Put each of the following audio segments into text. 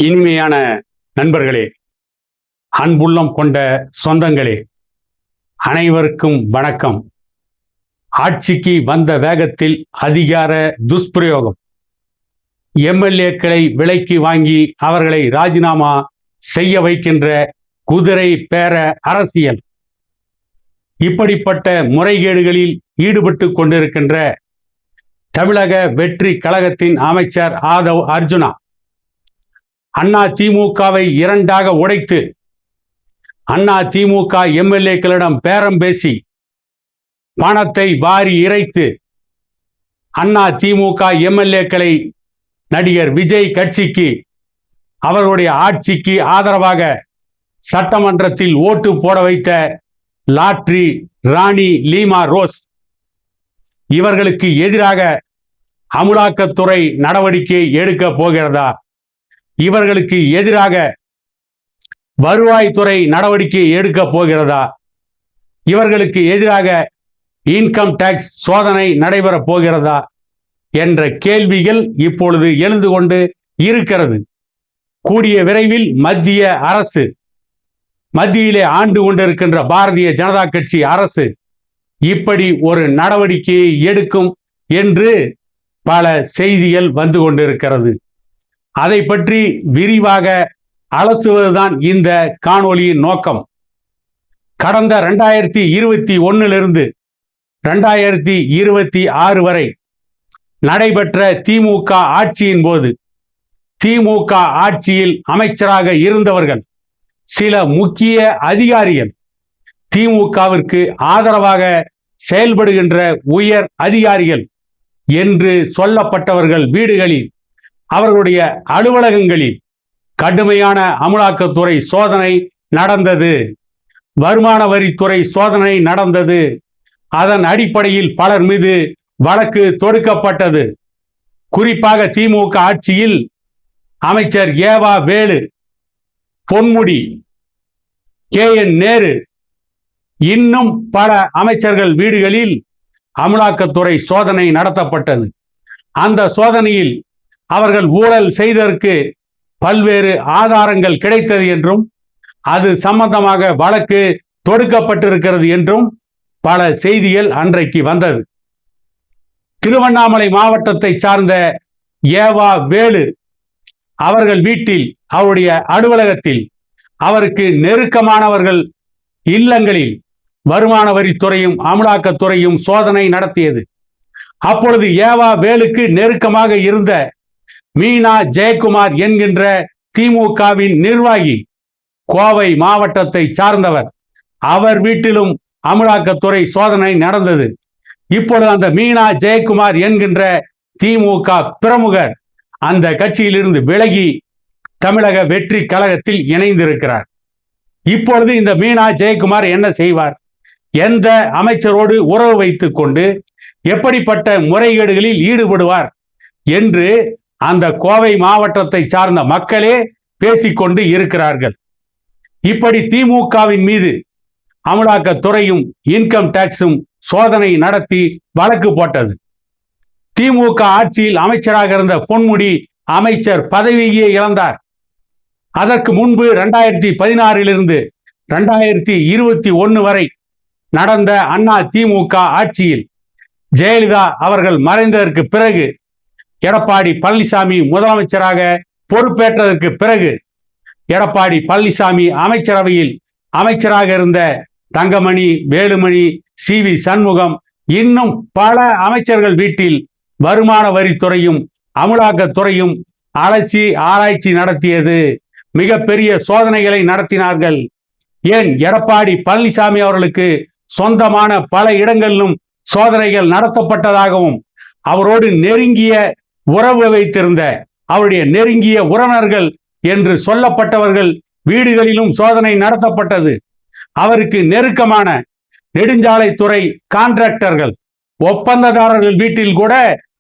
இனிமையான நண்பர்களே, அன்புள்ளம் கொண்ட சொந்தங்களே, அனைவருக்கும் வணக்கம். ஆட்சிக்கு வந்த வேகத்தில் அதிகார துஷ்பிரயோகம், எம்எல்ஏக்களை விலைக்கு வாங்கி அவர்களை ராஜினாமா செய்ய வைக்கின்ற குதிரை பேர அரசியல், இப்படிப்பட்ட முறைகேடுகளில் ஈடுபட்டு கொண்டிருக்கின்ற தமிழக வெற்றி கழகத்தின் அமைச்சர் ஆதவ் அர்ஜுனா அண்ணா திமுகவை இரண்டாக உடைத்து அண்ணா திமுக எம்எல்ஏக்களிடம் பேரம் பேசி பணத்தை வாரி இறைத்து அண்ணா திமுக எம்எல்ஏக்களை நடிகர் விஜய் கட்சிக்கு, அவர்களுடைய ஆட்சிக்கு ஆதரவாக சட்டமன்றத்தில் ஓட்டு போட வைத்த லாட்ரி ராணி லீமா ரோஸ் இவர்களுக்கு எதிராக அமலாக்கத்துறை நடவடிக்கை எடுக்க போகிறதா? இவர்களுக்கு எதிராக வருவாய்த்துறை நடவடிக்கை எடுக்க போகிறதா? இவர்களுக்கு எதிராக இன்கம் டாக்ஸ் சோதனை நடைபெறப் போகிறதா என்ற கேள்விகள் இப்பொழுது எழுந்து கொண்டு இருக்கிறது. கூடிய விரைவில் மத்தியிலே ஆண்டு கொண்டிருக்கின்ற பாரதிய ஜனதா கட்சி அரசு இப்படி ஒரு நடவடிக்கையை எடுக்கும் என்று பல செய்திகள் வந்து கொண்டிருக்கிறது. அதை பற்றி விரிவாக அலசுவதுதான் இந்த காணொளியின் நோக்கம். கடந்த 2021 2026 வரை நடைபெற்ற திமுக ஆட்சியின் போது திமுக ஆட்சியில் அமைச்சராக இருந்தவர்கள், சில முக்கிய அதிகாரிகள், திமுகவிற்கு ஆதரவாக செயல்படுகின்ற உயர் அதிகாரிகள் என்று சொல்லப்பட்டவர்கள் வீடுகளில், அவர்களுடைய அலுவலகங்களில் கடுமையான அமலாக்கத்துறை சோதனை நடந்தது. வருமான வரித்துறை சோதனை நடந்தது. அதன் அடிப்படையில் பலர் மீது வழக்கு தொடுக்கப்பட்டது. குறிப்பாக திமுக ஆட்சியில் அமைச்சர் ஏவா வேலு, பொன்முடி, KN நேரு, இன்னும் பல அமைச்சர்கள் வீடுகளில் அமலாக்கத்துறை சோதனை நடத்தப்பட்டது. அந்த சோதனையில் அவர்கள் ஊழல் செய்ததற்கு பல்வேறு ஆதாரங்கள் கிடைத்தது என்றும், அது சம்பந்தமாக வழக்கு தொடுக்கப்பட்டிருக்கிறது என்றும் பல செய்திகள் அன்றைக்கு வந்தது. திருவண்ணாமலை மாவட்டத்தை சார்ந்த ஏவா வேலு அவர்கள் வீட்டில், அவருடைய அலுவலகத்தில், அவருக்கு நெருக்கமானவர்கள் இல்லங்களில் வருமான வரித்துறையும் அமலாக்கத்துறையும் சோதனை நடத்தியது. அப்பொழுது ஏவா வேலுக்கு நெருக்கமாக இருந்த மீனா ஜெயக்குமார் என்கின்ற திமுகவின் நிர்வாகி, கோவை மாவட்டத்தை சார்ந்தவர், அவர் வீட்டிலும் அமலாக்கத்துறை சோதனை நடந்தது. இப்பொழுது அந்த மீனா ஜெயக்குமார் என்கின்ற திமுக பிரமுகர் அந்த கட்சியிலிருந்து விலகி தமிழக வெற்றி கழகத்தில் இணைந்திருக்கிறார். இப்பொழுது இந்த மீனா ஜெயக்குமார் என்ன செய்வார்? எந்த அமைச்சரோடு உறவு வைத்துக் கொண்டு எப்படிப்பட்ட முறைகேடுகளில் ஈடுபடுவார் என்று அந்த கோவை மாவட்டத்தை சார்ந்த மக்களே பேசிக்கொண்டு இருக்கிறார்கள். இப்படி திமுகவின் மீது அமலாக்கத்துறையும் இன்கம் டாக்ஸும் சோதனை நடத்தி வழக்கு போட்டது. திமுக ஆட்சியில் அமைச்சராக இருந்த பொன்முடி அமைச்சர் பதவியே இழந்தார். அதற்கு முன்பு 2016 2021 வரை நடந்த அண்ணா திமுக ஆட்சியில் ஜெயலலிதா அவர்கள் மறைந்ததற்கு பிறகு, எடப்பாடி பழனிசாமி முதலமைச்சராக பொறுப்பேற்றதற்கு பிறகு, எடப்பாடி பழனிசாமி அமைச்சரவையில் அமைச்சராக இருந்த தங்கமணி, வேலுமணி, CV சண்முகம், இன்னும் பல அமைச்சர்கள் வீட்டில் வருமான வரித்துறையும் அமலாக்கத்துறையும் அலசி ஆராய்ச்சி நடத்தியது. மிகப்பெரிய சோதனைகளை நடத்தினார்கள். ஏன், எடப்பாடி பழனிசாமி அவர்களுக்கு சொந்தமான பல இடங்களிலும் சோதனைகள் நடத்தப்பட்டதாகவும், அவரோடு நெருங்கிய உறவு வைத்திருந்த அவருடைய நெருங்கிய உறவினர்கள் என்று சொல்லப்பட்டவர்கள் வீடுகளிலும் சோதனை நடத்தப்பட்டது. அவருக்கு நெருக்கமான நெடுஞ்சாலைத்துறை கான்ட்ராக்டர்கள், ஒப்பந்ததாரர்கள் வீட்டில் கூட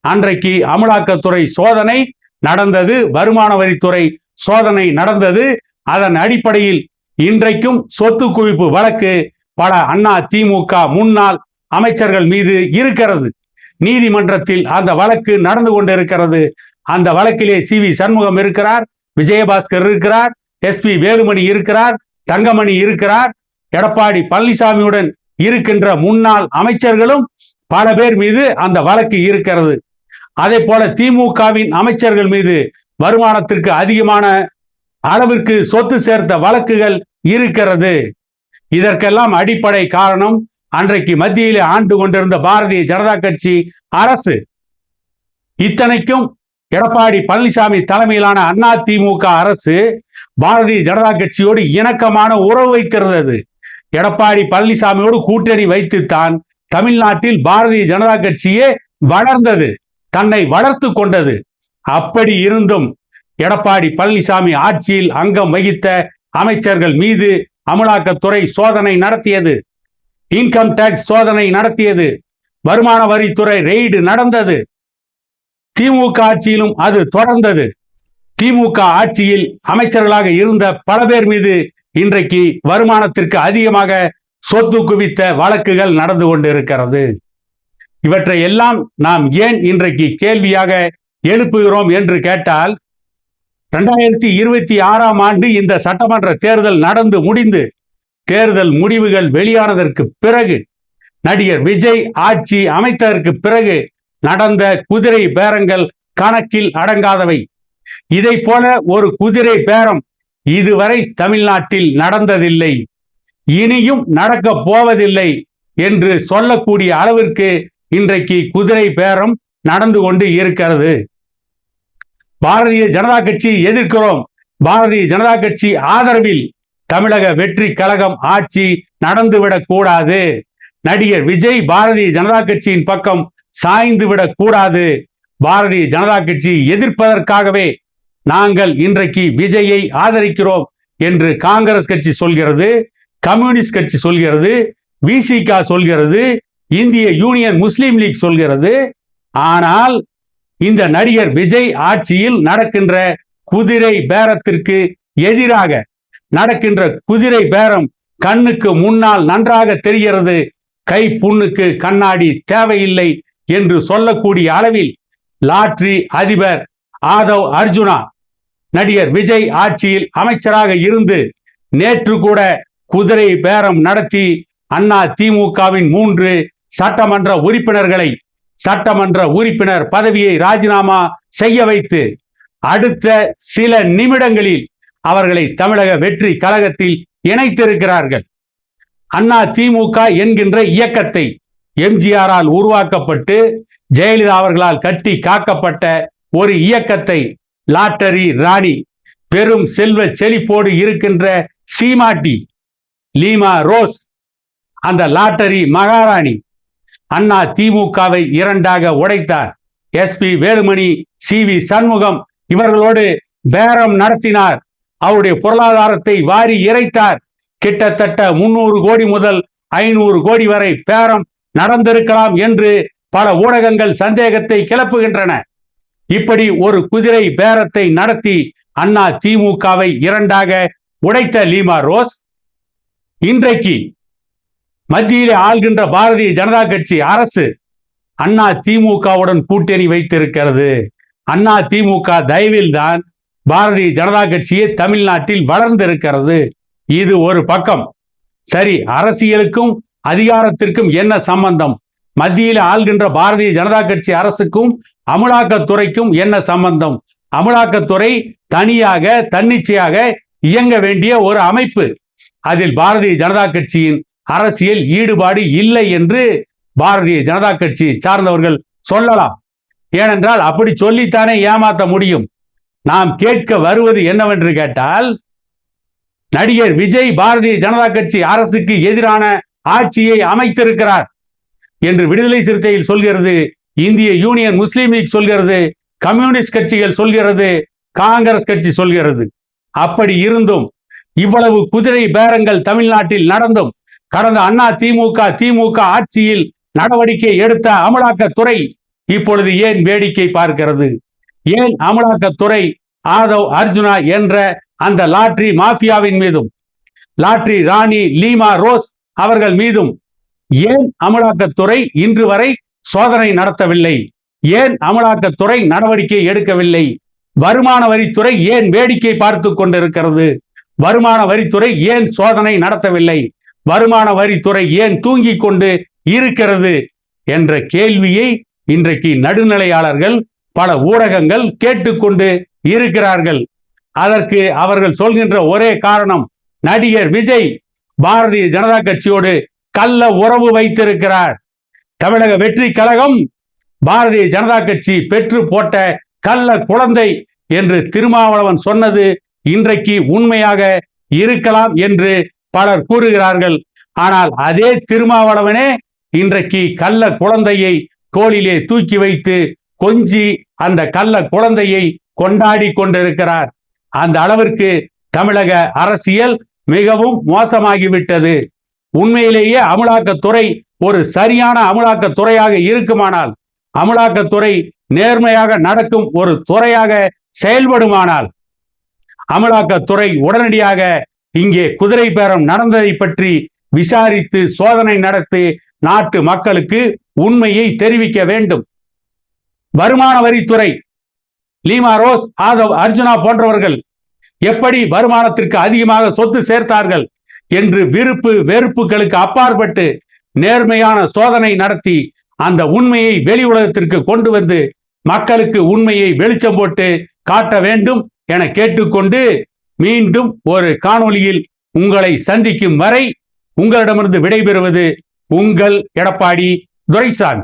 அன்றைக்கு அமலாக்கத்துறை சோதனை நடந்தது. வருமான வரித்துறை சோதனை நடந்தது. அதன் அடிப்படையில் இன்றைக்கும் சொத்து குவிப்பு வழக்கு பல அண்ணா திமுக முன்னாள் அமைச்சர்கள் மீது இருக்கிறது. நீதிமன்றத்தில் அந்த வழக்கு நடந்து கொண்டிருக்கிறது. அந்த வழக்கிலே CV சண்முகம் இருக்கிறார், விஜயபாஸ்கர் இருக்கிறார், SP வேலுமணி இருக்கிறார், தங்கமணி இருக்கிறார், எடப்பாடி பழனிசாமியுடன் இருக்கின்ற முன்னாள் அமைச்சர்களும் பல பேர் மீது அந்த வழக்கு இருக்கிறது. அதே போல திமுகவின் அமைச்சர்கள் மீது வருமானத்திற்கு அதிகமான அளவிற்கு சொத்து சேர்த்த வழக்குகள் இருக்கிறது. இதற்கெல்லாம் அடிப்படை காரணம் அன்றைக்கு மத்தியிலே ஆண்டு கொண்டிருந்த பாரதிய ஜனதா கட்சி அரசு. இத்தனைக்கும் எடப்பாடி பழனிசாமி தலைமையிலான அதிமுக அரசு பாரதிய ஜனதா கட்சியோடு இணக்கமான உறவு வைத்திருந்தது. எடப்பாடி பழனிசாமியோடு கூட்டணி வைத்துத்தான் தமிழ்நாட்டில் பாரதிய ஜனதா கட்சியே வளர்ந்தது, தன்னை வளர்த்து கொண்டது. அப்படி இருந்தும் எடப்பாடி பழனிசாமி ஆட்சியில் அங்கம் வகித்த அமைச்சர்கள் மீது அமலாக்கத்துறை சோதனை நடத்தியது, இன்கம் டாக்ஸ் சோதனை நடத்தியது, வருமான வரித்துறை ரெய்டு நடந்தது. திமுக ஆட்சியிலும் அது தொடர்ந்தது. திமுக ஆட்சியில் அமைச்சர்களாக இருந்த பல பேர் மீது இன்றைக்கு வருமானத்திற்கு அதிகமாக சொத்து குவித்த வழக்குகள் நடந்து கொண்டிருக்கிறது. இவற்றை எல்லாம் நாம் ஏன் இன்றைக்கு கேள்வியாக எழுப்புகிறோம் என்று கேட்டால், 2026ஆம் ஆண்டு இந்த சட்டமன்ற தேர்தல் நடந்து முடிந்து தேர்தல் முடிவுகள் வெளியானதற்கு பிறகு, நடிகர் விஜய் ஆட்சி அமைத்ததற்கு பிறகு நடந்த குதிரை பேரங்கள் கணக்கில் அடங்காதவை. இதை போல ஒரு குதிரை பேரம் இதுவரை தமிழ்நாட்டில் நடந்ததில்லை, இனியும் நடக்க போவதில்லை என்று சொல்லக்கூடிய அளவிற்கு இன்றைக்கு குதிரை பேரம் நடந்து கொண்டு இருக்கிறது. பாரதிய ஜனதா கட்சி எதிர்க்கிறோம், பாரதிய ஜனதா கட்சி ஆதரவில் தமிழக வெற்றி கழகம் ஆட்சி நடந்துவிடக் கூடாது, நடிகர் விஜய் பாரதிய ஜனதா கட்சியின் பக்கம் சாய்ந்து விடக் கூடாது, பாரதிய ஜனதா கட்சி எதிர்ப்பதற்காகவே நாங்கள் இன்றைக்கு விஜயை ஆதரிக்கிறோம் என்று காங்கிரஸ் கட்சி சொல்கிறது, கம்யூனிஸ்ட் கட்சி சொல்கிறது, விசிக சொல்கிறது, இந்திய யூனியன் முஸ்லீம் லீக் சொல்கிறது. ஆனால் இந்த நடிகர் விஜய் ஆட்சியில் நடக்கின்ற குதிரை பேரத்திற்கு எதிராக நடக்கின்ற குதிரை பேரம் கண்ணுக்கு முன்னால் நன்றாக தெரிகிறது. கை புண்ணுக்கு கண்ணாடி தேவையில்லை என்று சொல்லக்கூடிய அளவில் லாட்டரி அதிபர் ஆதவ் அர்ஜுனா நடிகர் விஜய் ஆட்சியில் அமைச்சராக இருந்து நேற்று கூட குதிரை பேரம் நடத்தி அதிமுகவின் 3 சட்டமன்ற உறுப்பினர்களை சட்டமன்ற உறுப்பினர் பதவியை ராஜினாமா செய்ய வைத்து அடுத்த சில நிமிடங்களில் அவர்களை தமிழக வெற்றி கழகத்தில் இணைத்திருக்கிறார்கள். அதிமுக என்கின்ற இயக்கத்தை எம்ஜிஆரால் உருவாக்கப்பட்டு ஜெயலலிதா அவர்களால் கட்டி காக்கப்பட்ட ஒரு இயக்கத்தை லாட்டரி ராணி, பெரும் செல்வ செழிப்போடு இருக்கின்ற சீமாட்டி லீமா ரோஸ், அந்த லாட்டரி மகாராணி அதிமுகவை 2ஆக உடைத்தார். SP வேலுமணி, CV சண்முகம் இவர்களோடு பேரம் நடத்தினார். அவருடைய பொருளாதாரத்தை வாரி இறைத்தார். கிட்டத்தட்ட 300 கோடி முதல் 500 கோடி வரை பேரம் நடந்திருக்கலாம் என்று பல ஊடகங்கள் சந்தேகத்தை கிளப்புகின்றன. இப்படி ஒரு குதிரை பேரத்தை நடத்தி அதிமுகவை 2ஆக உடைத்த லீமா ரோஸ் இன்றைக்கு மத்தியிலே ஆள்கின்ற பாரதிய ஜனதா கட்சி அரசு அதிமுகவுடன் கூட்டணி வைத்திருக்கிறது. அதிமுக தயவில் தான் பாரதிய ஜனதா கட்சியே தமிழ்நாட்டில் வளர்ந்திருக்கிறது. இது ஒரு பக்கம். சரி, அரசியலுக்கும் அதிகாரத்திற்கும் என்ன சம்பந்தம்? மத்தியில் ஆள்கின்ற பாரதிய ஜனதா கட்சி அரசுக்கும் அமலாக்கத்துறைக்கும் என்ன சம்பந்தம்? அமலாக்கத்துறை தனியாக தன்னிச்சையாக இயங்க வேண்டிய ஒரு அமைப்பு. அதில் பாரதிய ஜனதா கட்சியின் அரசியல் ஈடுபாடு இல்லை என்று பாரதிய ஜனதா கட்சி சார்ந்தவர்கள் சொல்லலாம். ஏனென்றால் அப்படி சொல்லித்தானே ஏமாற்ற முடியும். நாம் கேட்க வருவது என்னவென்று கேட்டால், நடிகர் விஜய் பாரதிய ஜனதா கட்சி அரசுக்கு எதிரான ஆட்சியை அமைத்திருக்கிறார் என்று விடுதலை சிறுத்தைகள் சொல்கிறது, இந்திய யூனியன் முஸ்லீம் லீக் சொல்கிறது, கம்யூனிஸ்ட் கட்சிகள் சொல்கிறது, காங்கிரஸ் கட்சி சொல்கிறது. அப்படி இருந்தும் இவ்வளவு குதிரை பேரங்கள் தமிழ்நாட்டில் நடந்தும் கடந்த திமுக ஆட்சியில் நடவடிக்கை எடுத்த அமலாக்கத்துறை இப்பொழுது ஏன் வேடிக்கை பார்க்கிறது? ஏன் அமலாக்கத்துறை ஆதவ் அர்ஜுனா என்ற அந்த லாட்டரி மாஃபியாவின் மீதும் லாட்டரி ராணி லீமா ரோஸ் அவர்கள் மீதும் ஏன் அமலாக்கத்துறை இன்று வரை சோதனை நடத்தவில்லை? ஏன் அமலாக்கத்துறை நடவடிக்கை எடுக்கவில்லை? வருமான வரித்துறை ஏன் வேடிக்கை பார்த்து கொண்டிருக்கிறது? வருமான வரித்துறை ஏன் சோதனை நடத்தவில்லை? வருமான வரித்துறை ஏன் தூங்கிக் கொண்டு இருக்கிறது என்ற கேள்வியை இன்றைக்கு நடுநிலையாளர்கள், பல ஊடகங்கள் கேட்டுக்கொண்டு இருக்கிறார்கள். அதற்கு அவர்கள் சொல்கின்ற ஒரே காரணம், நடிகர் விஜய் பாரதிய ஜனதா கட்சியோடு கள்ள உறவு வைத்திருக்கிறார். தமிழக வெற்றி கழகம் பாரதிய ஜனதா கட்சி பெற்று போட்ட கள்ள குழந்தை என்று திருமாவளவன் சொன்னது இன்றைக்கு உண்மையாக இருக்கலாம் என்று பலர் கூறுகிறார்கள். ஆனால் அதே திருமாவளவனே இன்றைக்கு கள்ள குழந்தையை தோளிலே தூக்கி வைத்து கொஞ்சி அந்த கள்ள குழந்தையை கொண்டாடி கொண்டிருக்கிறார். அந்த அளவிற்கு தமிழக அரசியல் மிகவும் மோசமாகிவிட்டது. உண்மையிலேயே அமலாக்கத்துறை ஒரு சரியான அமலாக்கத்துறையாக இருக்குமானால், அமலாக்கத்துறை நேர்மையாக நடக்கும் ஒரு துறையாக செயல்படுமானால், அமலாக்கத்துறை உடனடியாக இங்கே குதிரை பேரம் நடந்ததை பற்றி விசாரித்து சோதனை நடத்தி நாட்டு மக்களுக்கு உண்மையை தெரிவிக்க வேண்டும். வருமான வரித்துறை லீமா ரோஸ், ஆதவ் அர்ஜுனா போன்றவர்கள் எப்படி வருமானத்திற்கு அதிகமாக சொத்து சேர்த்தார்கள் என்று விருப்பு வெறுப்புகளுக்கு அப்பாற்பட்டு நேர்மையான சோதனை நடத்தி அந்த உண்மையை வெளி உலகத்திற்கு கொண்டு வந்து மக்களுக்கு உண்மையை வெளிச்சம் போட்டு காட்ட வேண்டும் என கேட்டுக்கொண்டு மீண்டும் ஒரு காணொளியில் உங்களை சந்திக்கும் வரை உங்களிடமிருந்து விடைபெறுவது உங்கள் எடப்பாடி துரைசாமி.